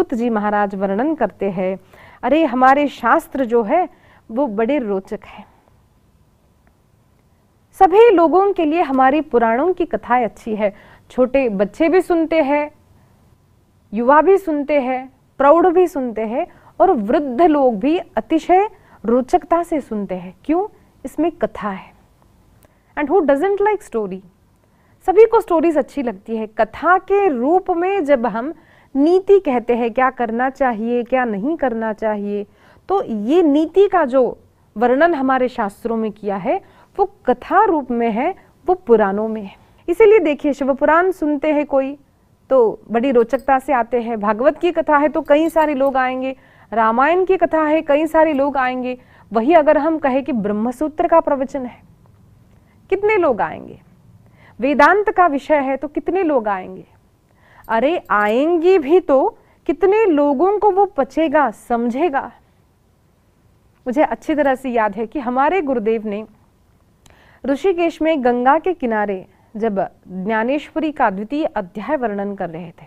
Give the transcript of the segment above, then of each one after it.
सूत जी महाराज वर्णन करते हैं, अरे हमारे शास्त्र जो है वो बड़े रोचक है। सभी लोगों के लिए हमारी पुराणों की कथाएं अच्छी है। छोटे बच्चे भी सुनते हैं, युवा भी सुनते हैं, प्रौढ़ भी सुनते हैं और वृद्ध लोग भी अतिशय रोचकता से सुनते हैं। क्यों? इसमें कथा है। And who doesn't like story? सभी को स्टोरीज अच्छी लगती है। कथा के रूप में जब हम नीति कहते हैं, क्या करना चाहिए क्या नहीं करना चाहिए, तो ये नीति का जो वर्णन हमारे शास्त्रों में किया है वो कथा रूप में है, वो पुराणों में है। इसीलिए देखिए, शिव पुराण सुनते हैं कोई तो बड़ी रोचकता से आते हैं, भागवत की कथा है तो कई सारे लोग आएंगे, रामायण की कथा है कई सारे लोग आएंगे। वही अगर हम कहें कि ब्रह्मसूत्र का प्रवचन है, कितने लोग आएंगे? वेदांत का विषय है तो कितने लोग आएंगे? अरे आएंगे भी तो कितने लोगों को वो पचेगा, समझेगा? मुझे अच्छी तरह से याद है कि हमारे गुरुदेव ने ऋषिकेश में गंगा के किनारे जब ज्ञानेश्वरी का द्वितीय अध्याय वर्णन कर रहे थे,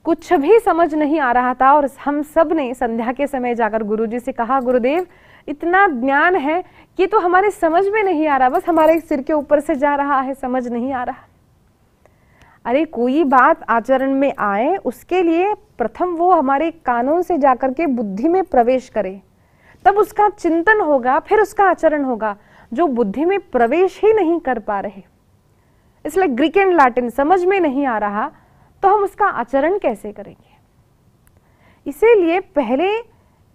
कुछ भी समझ नहीं आ रहा था और हम सब ने संध्या के समय जाकर गुरुजी से कहा, गुरुदेव इतना ज्ञान है कि तो हमारे समझ में नहीं आ रहा, बस हमारे सिर के ऊपर से जा रहा है, समझ नहीं आ रहा। अरे कोई बात आचरण में आए उसके लिए प्रथम वो हमारे कानों से जाकर के बुद्धि में प्रवेश करे, तब उसका चिंतन होगा, फिर उसका आचरण होगा। जो बुद्धि में प्रवेश ही नहीं कर पा रहे, इसलिए ग्रीक एंड लैटिन समझ में नहीं आ रहा, तो हम उसका आचरण कैसे करेंगे? इसीलिए पहले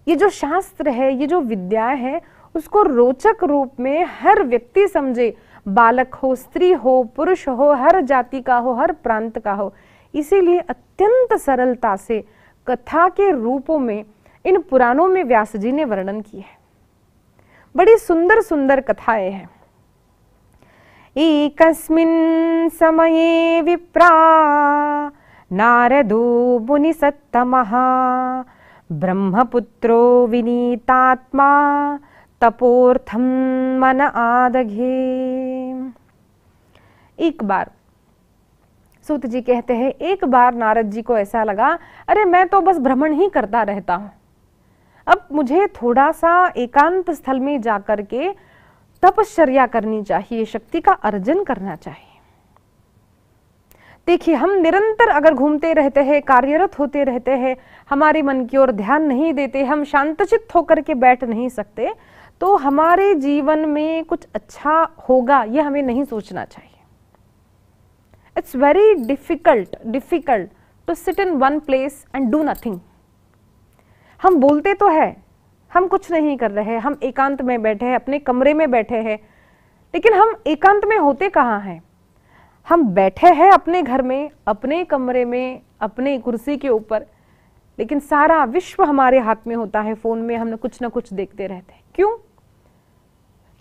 ये जो शास्त्र है, ये जो विद्या है, उसको रोचक रूप में हर व्यक्ति समझे, बालक हो, स्त्री हो, पुरुष हो, हर जाति का हो, हर प्रांत का हो। इसीलिए अत्यंत सरलता से कथा के रूपों में इन पुराणों में व्यास जी ने वर्णन की है। बड़ी सुंदर सुंदर कथाएं हैं। एकस्मिन् समये विप्रा नारदो मुनिसत्तमः ब्रह्मपुत्रो विनीतात्मा तपोर्थम मन आदघे। एक बार सूत जी कहते हैं, एक बार नारद जी को ऐसा लगा, अरे मैं तो बस भ्रमण ही करता रहता हूं, अब मुझे थोड़ा सा एकांत स्थल में जाकर के तपश्चर्या करनी चाहिए, शक्ति का अर्जन करना चाहिए। देखिए, हम निरंतर अगर घूमते रहते हैं, कार्यरत होते रहते हैं, हमारे मन की ओर ध्यान नहीं देते, हम शांतचित्त होकर के बैठ नहीं सकते, तो हमारे जीवन में कुछ अच्छा होगा ये हमें नहीं सोचना चाहिए। It's very difficult to sit in one place and do nothing. हम बोलते तो है हम कुछ नहीं कर रहे हैं, हम एकांत में बैठे हैं, अपने कमरे में बैठे हैं, लेकिन हम एकांत में होते कहाँ हैं? हम बैठे हैं अपने घर में, अपने कमरे में, अपने कुर्सी के ऊपर, लेकिन सारा विश्व हमारे हाथ में होता है, फोन में हम कुछ ना कुछ देखते रहते हैं। क्यों?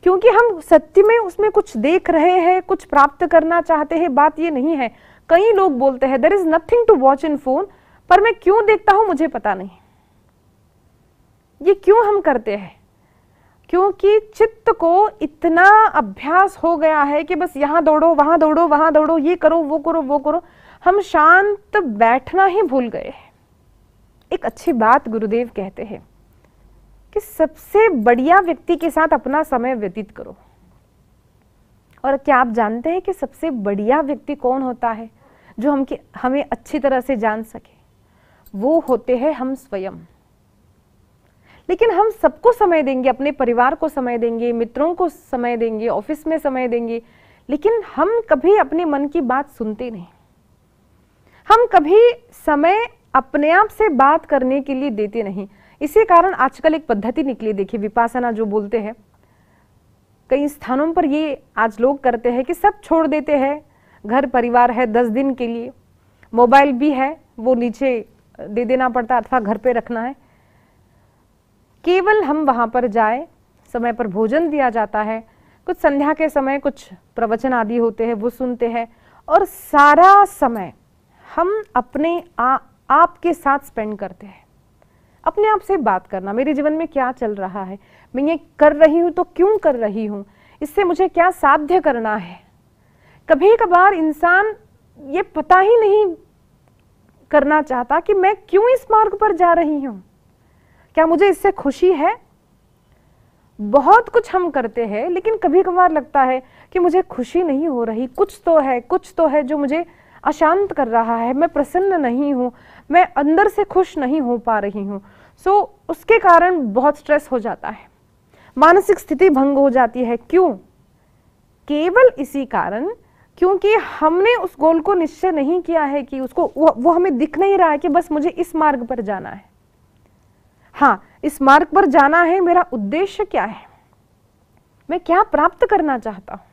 क्योंकि हम सत्य में उसमें कुछ देख रहे हैं, कुछ प्राप्त करना चाहते हैं। बात ये नहीं है। कई लोग बोलते हैं there is nothing to watch in phone, पर मैं क्यों देखता हूं मुझे पता नहीं। ये क्यों हम करते हैं? क्योंकि चित्त को इतना अभ्यास हो गया है कि बस यहां दौड़ो, वहां दौड़ो, वहां दौड़ो, ये करो, वो करो, वो करो, हम शांत बैठना ही भूल गए हैं। एक अच्छी बात गुरुदेव कहते हैं कि सबसे बढ़िया व्यक्ति के साथ अपना समय व्यतीत करो। और क्या आप जानते हैं कि सबसे बढ़िया व्यक्ति कौन होता है जो हमें अच्छी तरह से जान सके? वो होते हैं हम स्वयं। लेकिन हम सबको समय देंगे, अपने परिवार को समय देंगे, मित्रों को समय देंगे, ऑफिस में समय देंगे, लेकिन हम कभी अपने मन की बात सुनते नहीं। हम कभी समय अपने आप से बात करने के लिए देते नहीं। इसी कारण आजकल एक पद्धति निकली, देखिए विपासना जो बोलते हैं, कई स्थानों पर ये आज लोग करते हैं कि सब छोड़ देते हैं, घर परिवार है 10 दिन के लिए, मोबाइल भी है वो नीचे दे देना पड़ता अथवा घर पे रखना है, केवल हम वहां पर जाए, समय पर भोजन दिया जाता है, कुछ संध्या के समय कुछ प्रवचन आदि होते हैं वो सुनते हैं, और सारा समय हम अपने आप के साथ स्पेंड करते हैं। अपने आप से बात करना, मेरे जीवन में क्या चल रहा है, मैं ये कर रही हूं तो क्यों कर रही हूं, इससे मुझे क्या साध्य करना है। कभी कभार इंसान ये पता ही नहीं करना चाहता कि मैं क्यों इस मार्ग पर जा रही हूं, क्या मुझे इससे खुशी है। बहुत कुछ हम करते हैं, लेकिन कभी कभार लगता है कि मुझे खुशी नहीं हो रही, कुछ तो है जो मुझे अशांत कर रहा है, मैं प्रसन्न नहीं हूं, मैं अंदर से खुश नहीं हो पा रही हूं। सो उसके कारण बहुत स्ट्रेस हो जाता है, मानसिक स्थिति भंग हो जाती है। क्यों? केवल इसी कारण, क्योंकि हमने उस गोल को निश्चय नहीं किया है कि उसको वो हमें दिख नहीं रहा है कि बस मुझे इस मार्ग पर जाना है। हाँ, इस मार्ग पर जाना है, मेरा उद्देश्य क्या है, मैं क्या प्राप्त करना चाहता हूं।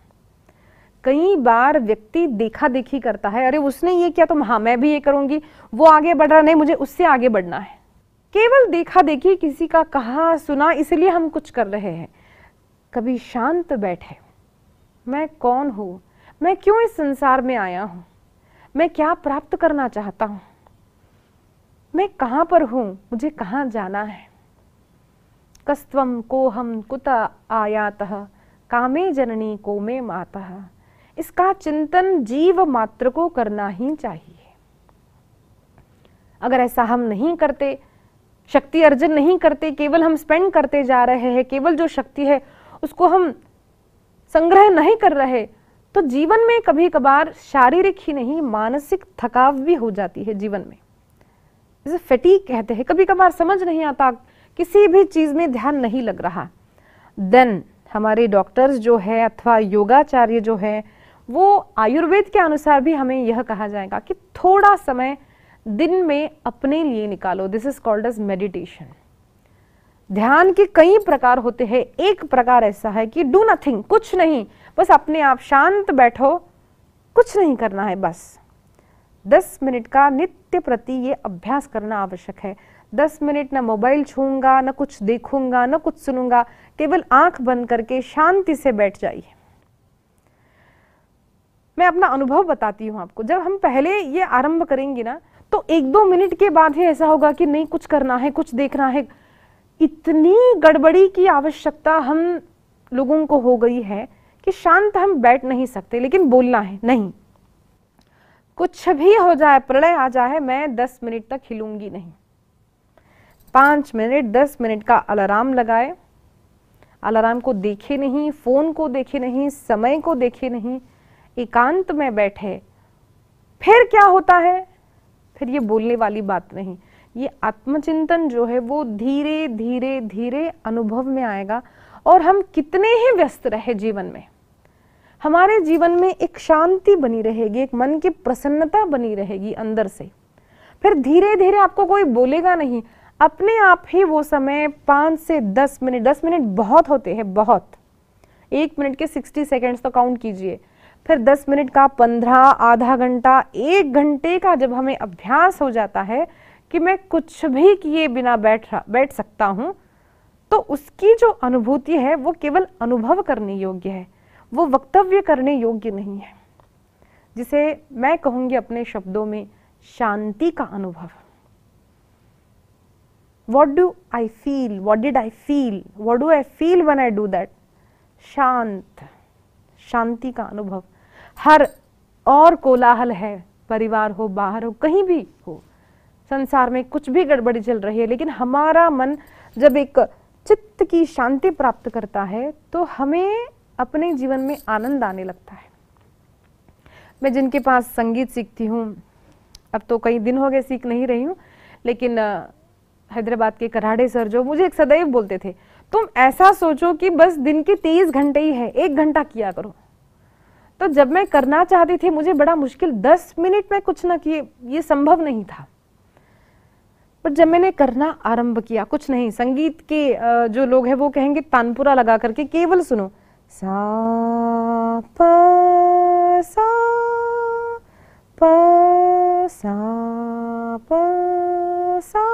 कई बार व्यक्ति देखा देखी करता है, अरे उसने ये किया तो हाँ मैं भी ये करूंगी, वो आगे बढ़ रहा, नहीं मुझे उससे आगे बढ़ना है। केवल देखा देखी, किसी का कहा सुना, इसलिए हम कुछ कर रहे हैं। कभी शांत बैठे, मैं कौन हूं, मैं क्यों इस संसार में आया हूं, मैं क्या प्राप्त करना चाहता हूं, मैं कहां पर हूं, मुझे कहां जाना है। कस्त्वं कोहम कुत आयातः कामे जननी को मे मातः। इसका चिंतन जीव मात्र को करना ही चाहिए। अगर ऐसा हम नहीं करते, शक्ति अर्जन नहीं करते, केवल हम स्पेंड करते जा रहे हैं, केवल जो शक्ति है उसको हम संग्रह नहीं कर रहे, तो जीवन में कभी कभार शारीरिक ही नहीं मानसिक थकाव भी हो जाती है जीवन में, जिसे फैटीग कहते हैं। कभी कभार समझ नहीं आता, किसी भी चीज में ध्यान नहीं लग रहा। देन हमारे डॉक्टर्स जो है अथवा योगाचार्य जो है, वो आयुर्वेद के अनुसार भी हमें यह कहा जाएगा कि थोड़ा समय दिन में अपने लिए निकालो। This is called as meditation. ध्यान के कई प्रकार होते हैं, एक प्रकार ऐसा है कि डू नथिंग, कुछ नहीं, बस अपने आप शांत बैठो, कुछ नहीं करना है, बस 10 मिनट का नित्य प्रति ये अभ्यास करना आवश्यक है। 10 मिनट ना मोबाइल छूंगा, ना कुछ देखूंगा, ना कुछ सुनूंगा, केवल आंख बंद करके शांति से बैठ जाइए। मैं अपना अनुभव बताती हूँ आपको। जब हम पहले ये आरंभ करेंगे ना, तो 1-2 मिनट के बाद ही ऐसा होगा कि नहीं कुछ करना है, कुछ देखना है। इतनी गड़बड़ी की आवश्यकता हम लोगों को हो गई है कि शांत हम बैठ नहीं सकते, लेकिन बोलना है नहीं, कुछ भी हो जाए, प्रलय आ जाए, मैं 10 मिनट तक हिलूंगी नहीं। 5 मिनट 10 मिनट का अलार्म लगाए, अलार्म को देखे नहीं, फोन को देखे नहीं, समय को देखे नहीं, एकांत में बैठे। फिर क्या होता है, फिर ये बोलने वाली बात नहीं, ये आत्मचिंतन जो है वो धीरे धीरे धीरे अनुभव में आएगा। और हम कितने ही व्यस्त रहे जीवन में, हमारे जीवन में एक शांति बनी रहेगी, एक मन की प्रसन्नता बनी रहेगी अंदर से। फिर धीरे धीरे आपको कोई बोलेगा नहीं, अपने आप ही वो समय 5 से 10 मिनट, 10 मिनट बहुत होते हैं, बहुत, 1 मिनट के 60 सेकेंड्स तो काउंट कीजिए, फिर 10 मिनट का 15, आधा घंटा, 1 घंटे का जब हमें अभ्यास हो जाता है कि मैं कुछ भी किए बिना बैठ सकता हूं, तो उसकी जो अनुभूति है वो केवल अनुभव करने योग्य है, वो वक्तव्य करने योग्य नहीं है, जिसे मैं कहूंगी अपने शब्दों में शांति का अनुभव। What do I feel? What did I feel? What do I feel when I do that? शांत, शांति का अनुभव। हर और कोलाहल है, परिवार हो, बाहर हो, कहीं भी हो, संसार में कुछ भी गड़बड़ी चल रही है, लेकिन हमारा मन जब एक चित्त की शांति प्राप्त करता है तो हमें अपने जीवन में आनंद आने लगता है। मैं जिनके पास संगीत सीखती हूँ, अब तो कई दिन हो गए सीख नहीं रही हूँ, लेकिन हैदराबाद के कराड़े सर जो मुझे एक सदैव बोलते थे, तुम ऐसा सोचो कि बस दिन के 30 घंटे ही है, 1 घंटा किया करो। तो जब मैं करना चाहती थी, मुझे बड़ा मुश्किल, 10 मिनट में कुछ ना किए, ये संभव नहीं था। पर जब मैंने करना आरंभ किया, कुछ नहीं, संगीत के जो लोग हैं वो कहेंगे तानपुरा लगा करके केवल सुनो, सा प सा प सा प सा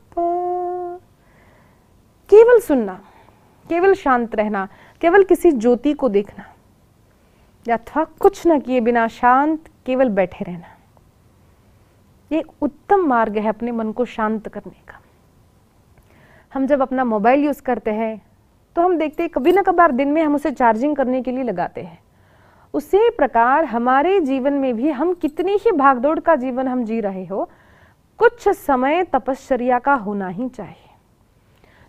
प, केवल सुनना, केवल शांत रहना, केवल किसी ज्योति को देखना, अथवा कुछ न किए बिना शांत केवल बैठे रहना। ये उत्तम मार्ग है अपने मन को शांत करने का। हम जब अपना मोबाइल यूज करते हैं तो हम देखते हैं कभी ना कभार दिन में हम उसे चार्जिंग करने के लिए लगाते हैं, उसी प्रकार हमारे जीवन में भी हम कितनी ही भागदौड़ का जीवन हम जी रहे हो, कुछ समय तपश्चर्या का होना ही चाहिए।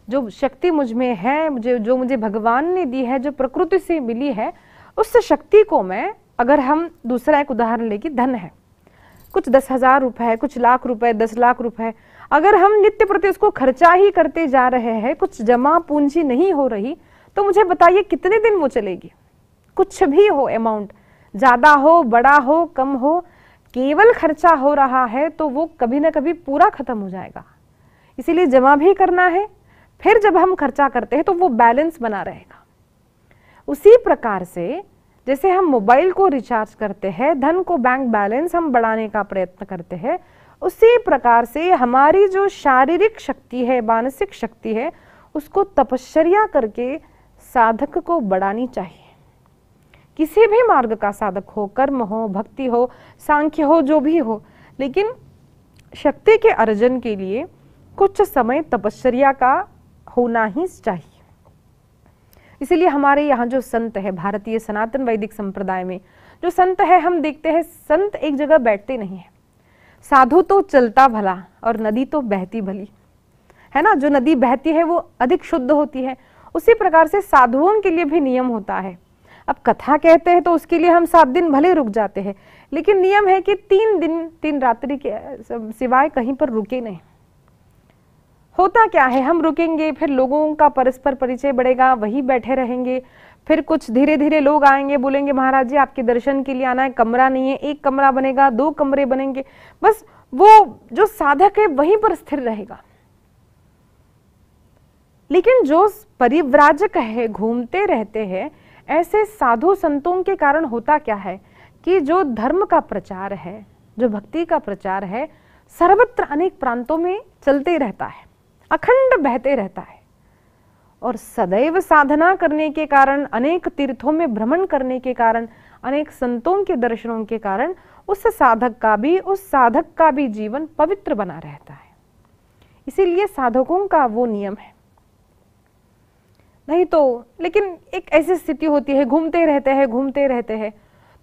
जो शक्ति मुझ में है, जो मुझे भगवान ने दी है, जो प्रकृति से मिली है, उस शक्ति को मैं, अगर हम दूसरा एक उदाहरण लें कि धन है, कुछ 10,000 रुपए है, कुछ लाख रुपए, 10 लाख रुपए, अगर हम नित्य प्रति उसको खर्चा ही करते जा रहे हैं, कुछ जमा पूंजी नहीं हो रही, तो मुझे बताइए कितने दिन वो चलेगी। कुछ भी हो अमाउंट, ज्यादा हो, बड़ा हो, कम हो, केवल खर्चा हो रहा है तो वो कभी ना कभी पूरा खत्म हो जाएगा। इसीलिए जमा भी करना है, फिर जब हम खर्चा करते हैं तो वो बैलेंस बना रहेगा। उसी प्रकार से जैसे हम मोबाइल को रिचार्ज करते हैं, धन को बैंक बैलेंस हम बढ़ाने का प्रयत्न करते हैं, उसी प्रकार से हमारी जो शारीरिक शक्ति है, मानसिक शक्ति है, उसको तपश्चर्या करके साधक को बढ़ानी चाहिए। किसी भी मार्ग का साधक हो, कर्म हो, भक्ति हो, सांख्य हो, जो भी हो, लेकिन शक्ति के अर्जन के लिए कुछ समय तपश्चर्या का होना ही चाहिए। इसीलिए हमारे यहाँ जो संत है, भारतीय सनातन वैदिक संप्रदाय में जो संत है, हम देखते हैं संत एक जगह बैठते नहीं है। साधु तो चलता भला और नदी तो बहती भली, है ना। जो नदी बहती है वो अधिक शुद्ध होती है, उसी प्रकार से साधुओं के लिए भी नियम होता है। अब कथा कहते हैं तो उसके लिए हम 7 दिन भले रुक जाते हैं, लेकिन नियम है कि 3 दिन 3 रात्रि के सिवाय कहीं पर रुके नहीं। होता क्या है, हम रुकेंगे, फिर लोगों का परस्पर परिचय बढ़ेगा, वही बैठे रहेंगे, फिर कुछ धीरे धीरे लोग आएंगे, बोलेंगे महाराज जी आपके दर्शन के लिए आना है, कमरा नहीं है, 1 कमरा बनेगा, 2 कमरे बनेंगे, बस वो जो साधक है वहीं पर स्थिर रहेगा। लेकिन जो परिव्राजक है, घूमते रहते हैं, ऐसे साधु संतों के कारण होता क्या है कि जो धर्म का प्रचार है, जो भक्ति का प्रचार है, सर्वत्र अनेक प्रांतों में चलते रहता है, अखंड बहते रहता है। और सदैव साधना करने के कारण, अनेक तीर्थों में भ्रमण करने के कारण, अनेक संतों के दर्शनों के कारण उस साधक का भी जीवन पवित्र बना रहता है। इसीलिए साधकों का वो नियम है। नहीं तो, लेकिन एक ऐसी स्थिति होती है, घूमते रहते हैं,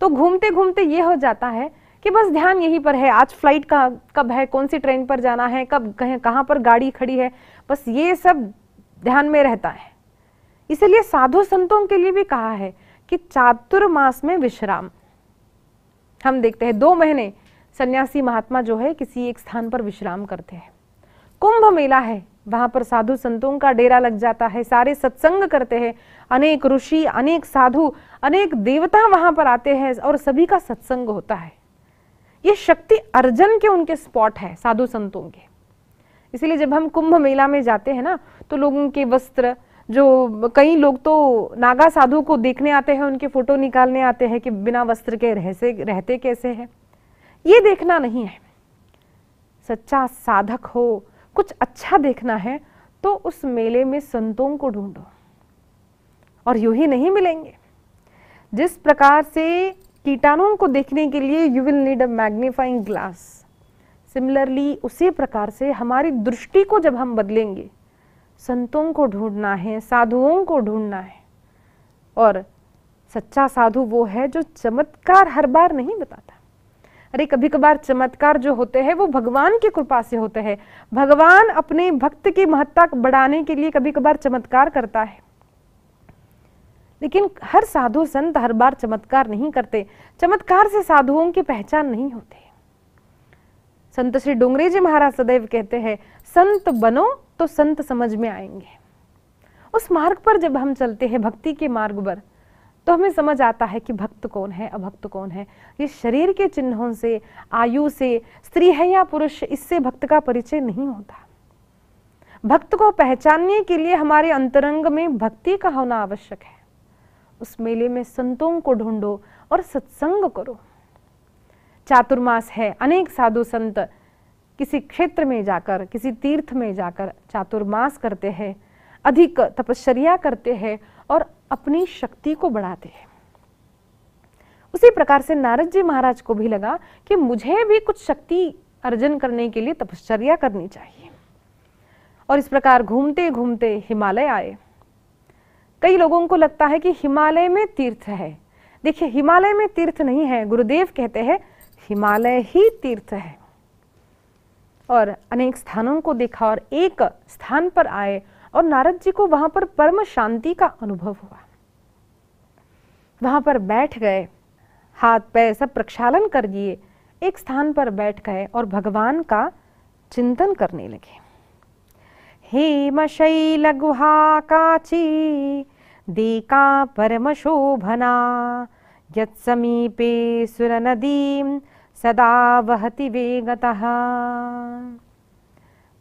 तो घूमते घूमते ये हो जाता है कि बस ध्यान यहीं पर है, आज फ्लाइट का कब है, कौन सी ट्रेन पर जाना है, कब कहाँ पर गाड़ी खड़ी है, बस ये सब ध्यान में रहता है। इसलिए साधु संतों के लिए भी कहा है कि चातुर्मास में विश्राम। हम देखते हैं 2 महीने सन्यासी महात्मा जो है किसी एक स्थान पर विश्राम करते हैं। कुंभ मेला है, वहां पर साधु संतों का डेरा लग जाता है, सारे सत्संग करते हैं, अनेक ऋषि, अनेक साधु, अनेक देवता वहां पर आते हैं और सभी का सत्संग होता है। ये शक्ति अर्जन के उनके स्पॉट है साधु संतों के। इसलिए जब हम कुंभ मेला में जाते हैं ना, तो लोगों के वस्त्र, जो कई लोग तो नागा साधु को देखने आते हैं, उनके फोटो निकालने आते हैं कि बिना वस्त्र के रहते कैसे हैं, ये देखना नहीं है। सच्चा साधक हो, कुछ अच्छा देखना है तो उस मेले में संतों को ढूंढो, और यूं ही नहीं मिलेंगे। जिस प्रकार से कीटाणुओं को देखने के लिए you will need a magnifying glass, similarly उसी प्रकार से हमारी दृष्टि को जब हम बदलेंगे, संतों को ढूंढना है, साधुओं को ढूंढना है। और सच्चा साधु वो है जो चमत्कार हर बार नहीं बताता। अरे कभी कभार चमत्कार जो होते हैं वो भगवान की कृपा से होते हैं। भगवान अपने भक्त की महत्ता बढ़ाने के लिए कभी कभार चमत्कार करता है, लेकिन हर साधु संत हर बार चमत्कार नहीं करते। चमत्कार से साधुओं की पहचान नहीं होती। संत श्री डोंगरे जी महाराज सदैव कहते हैं, संत बनो तो संत समझ में आएंगे। उस मार्ग पर जब हम चलते हैं, भक्ति के मार्ग पर, तो हमें समझ आता है कि भक्त कौन है, अभक्त कौन है। ये शरीर के चिन्हों से, आयु से, स्त्री है या पुरुष, इससे भक्त का परिचय नहीं होता। भक्त को पहचानने के लिए हमारे अंतरंग में भक्ति का होना आवश्यक है। उस मेले में संतों को ढूंढो और सत्संग करो। चातुर्मास है, अनेक साधु संत किसी क्षेत्र में जाकर, किसी तीर्थ में जाकर चातुर्मास करते हैं, अधिक तपश्चर्या करते हैं और अपनी शक्ति को बढ़ाते हैं। उसी प्रकार से नारद जी महाराज को भी लगा कि मुझे भी कुछ शक्ति अर्जन करने के लिए तपश्चर्या करनी चाहिए, और इस प्रकार घूमते घूमते हिमालय आए। कई लोगों को लगता है कि हिमालय में तीर्थ है, देखिए हिमालय में तीर्थ नहीं है, गुरुदेव कहते हैं हिमालय ही तीर्थ है। और अनेक स्थानों को देखा और एक स्थान पर आए और नारद जी को वहां पर परम शांति का अनुभव हुआ। वहां पर बैठ गए, हाथ पैर सब प्रक्षालन कर दिए, एक स्थान पर बैठ गए और भगवान का चिंतन करने लगे। हेमशैल गुहा काची दीका परम शोभना यत्समीपे सुरनदीं सदा वहति वेगतः।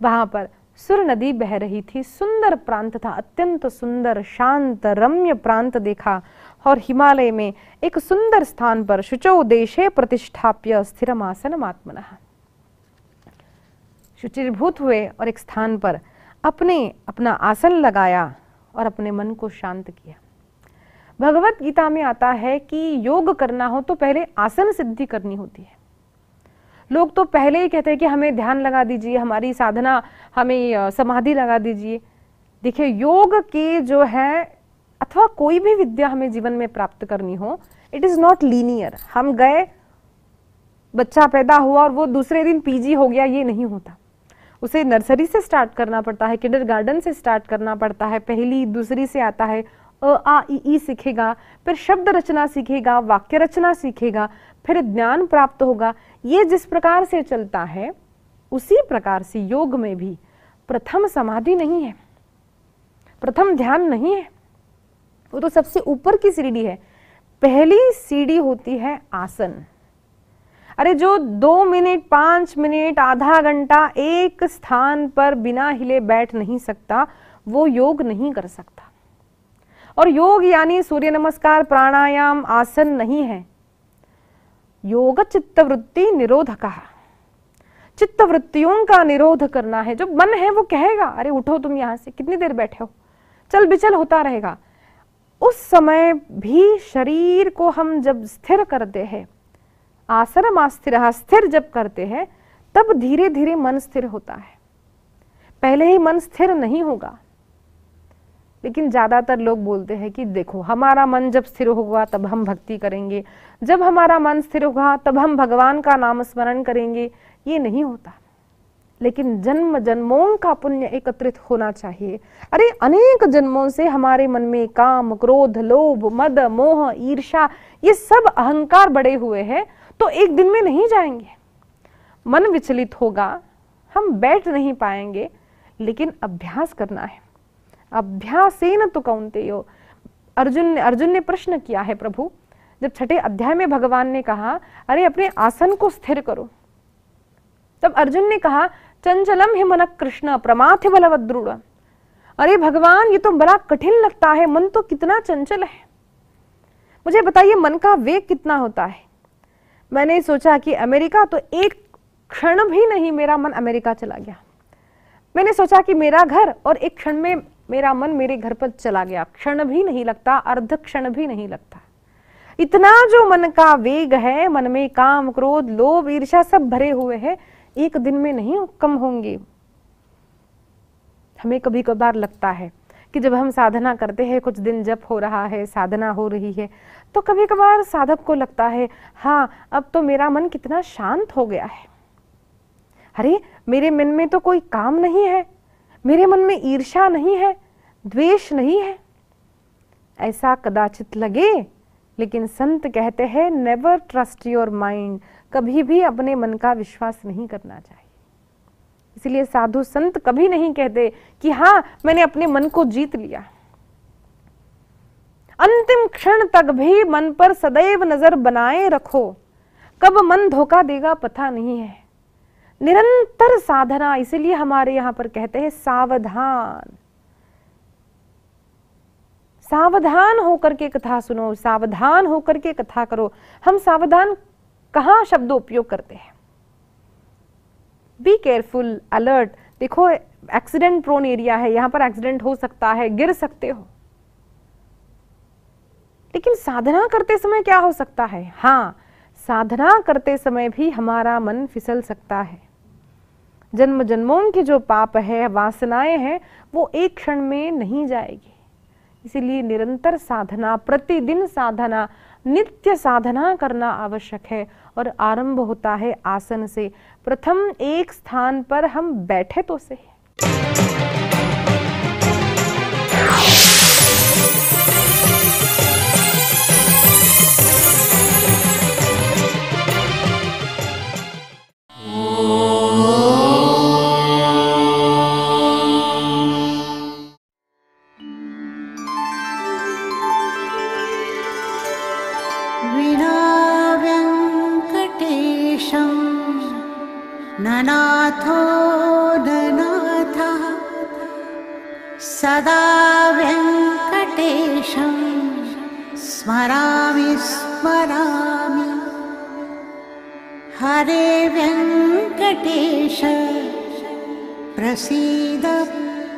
वहां पर सुर नदी बह रही थी, सुंदर प्रांत था, अत्यंत सुंदर शांत रम्य प्रांत देखा। और हिमालय में एक सुंदर स्थान पर शुचौ देशे प्रतिष्ठाप्य स्थिरमासनम् आत्मनः, शुचिर्भूत हुए और एक स्थान पर अपना आसन लगाया और अपने मन को शांत किया। भगवत गीता में आता है कि योग करना हो तो पहले आसन सिद्धि करनी होती है। लोग तो पहले ही कहते हैं कि हमें ध्यान लगा दीजिए, हमारी साधना, हमें समाधि लगा दीजिए। देखिए योग के जो है अथवा कोई भी विद्या हमें जीवन में प्राप्त करनी हो, इट इज नॉट लीनियर। हम गए, बच्चा पैदा हुआ और वो दूसरे दिन पीजी हो गया, ये नहीं होता। उसे नर्सरी से स्टार्ट करना पड़ता है, किंडरगार्टन से स्टार्ट करना पड़ता है, पहली दूसरी से आता है, अ आ इ ई सीखेगा, फिर शब्द रचना सीखेगा, वाक्य रचना सीखेगा, फिर ज्ञान प्राप्त होगा। ये जिस प्रकार से चलता है उसी प्रकार से योग में भी प्रथम समाधि नहीं है, प्रथम ध्यान नहीं है, वो तो सबसे ऊपर की सीढ़ी है। पहली सीढ़ी होती है आसन। अरे जो 2 मिनट 5 मिनट आधा घंटा एक स्थान पर बिना हिले बैठ नहीं सकता, वो योग नहीं कर सकता। और योग यानी सूर्य नमस्कार प्राणायाम आसन नहीं है। योग चित्तवृत्ति निरोधकः, चित्तवृत्तियों का निरोध करना है। जो मन है वो कहेगा अरे उठो तुम यहां से, कितनी देर बैठे हो, चल बिचल होता रहेगा। उस समय भी शरीर को हम जब स्थिर करते हैं, आसनम् आस्थिरः, स्थिर जब करते हैं, तब धीरे धीरे मन स्थिर होता है। पहले ही मन स्थिर नहीं होगा। लेकिन ज्यादातर लोग बोलते हैं कि देखो हमारा मन जब स्थिर होगा तब हम भक्ति करेंगे, जब हमारा मन स्थिर होगा तब हम भगवान का नाम स्मरण करेंगे। ये नहीं होता। लेकिन जन्म जन्मों का पुण्य एकत्रित होना चाहिए। अरे अनेक जन्मों से हमारे मन में काम, क्रोध, लोभ, मद, मोह, ईर्ष्या, ये सब अहंकार बड़े हुए हैं, तो एक दिन में नहीं जाएंगे। मन विचलित होगा, हम बैठ नहीं पाएंगे, लेकिन अभ्यास करना है। अभ्यासेन तु कौन्तेयो। अर्जुन ने प्रश्न किया है प्रभु, जब 6ठे अध्याय में भगवान ने कहा अरे अपने आसन को स्थिर करो, तब अर्जुन ने कहा चंचलम हि मनः कृष्ण प्रमाथि बलवद्रुढ़। अरे भगवान ये तो बड़ा कठिन लगता है, मन तो कितना चंचल है। मुझे बताइए मन का वेग कितना होता है। मैंने सोचा कि अमेरिका, तो एक क्षण भी नहीं मेरा मन अमेरिका चला गया। मैंने सोचा कि मेरा घर, और एक क्षण में मेरा मन मेरे घर पर चला गया। क्षण भी नहीं लगता, अर्ध क्षण भी नहीं लगता। इतना जो मन का वेग है, मन में काम, क्रोध, लोभ, ईर्ष्या सब भरे हुए हैं, एक दिन में नहीं कम होंगे। हमें कभी कभार लगता है कि जब हम साधना करते हैं, कुछ दिन जप हो रहा है, साधना हो रही है, तो कभी कभार साधक को लगता है हाँ अब तो मेरा मन कितना शांत हो गया है। अरे मेरे मन में तो कोई काम नहीं है, मेरे मन में ईर्ष्या नहीं है, द्वेष नहीं है। ऐसा कदाचित लगे, लेकिन संत कहते हैं नेवर ट्रस्ट योर माइंड, कभी भी अपने मन का विश्वास नहीं करना चाहिए। इसलिए साधु संत कभी नहीं कहते कि हाँ मैंने अपने मन को जीत लिया। अंतिम क्षण तक भी मन पर सदैव नजर बनाए रखो, कब मन धोखा देगा पता नहीं है। निरंतर साधना, इसीलिए हमारे यहां पर कहते हैं सावधान। सावधान होकर के कथा सुनो, सावधान होकर के कथा करो। हम सावधान कहां शब्द उपयोग करते हैं? Be careful, alert. देखो एक्सीडेंट प्रोन एरिया है, यहां पर एक्सीडेंट हो सकता है, गिर सकते हो। लेकिन साधना करते समय क्या हो सकता है? हाँ, साधना करते समय भी हमारा मन फिसल सकता है। जन्म जन्मों की जो पाप है, वासनाएं हैं, वो एक क्षण में नहीं जाएगी। इसीलिए निरंतर साधना, प्रतिदिन साधना, नित्य साधना करना आवश्यक है। और आरंभ होता है आसन से। प्रथम एक स्थान पर हम बैठे तो सही। ननाथो ननाथः सदा वेङ्कटेशं स्मरामि स्मरामि। हरे वेङ्कटेश प्रसीद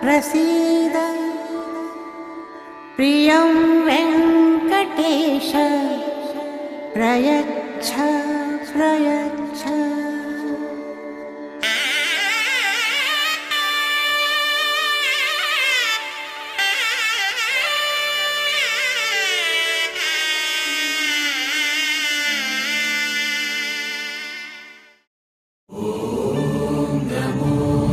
प्रसीद। प्रियं वेङ्कटेश प्रयच्छ प्रयच्छ। नमो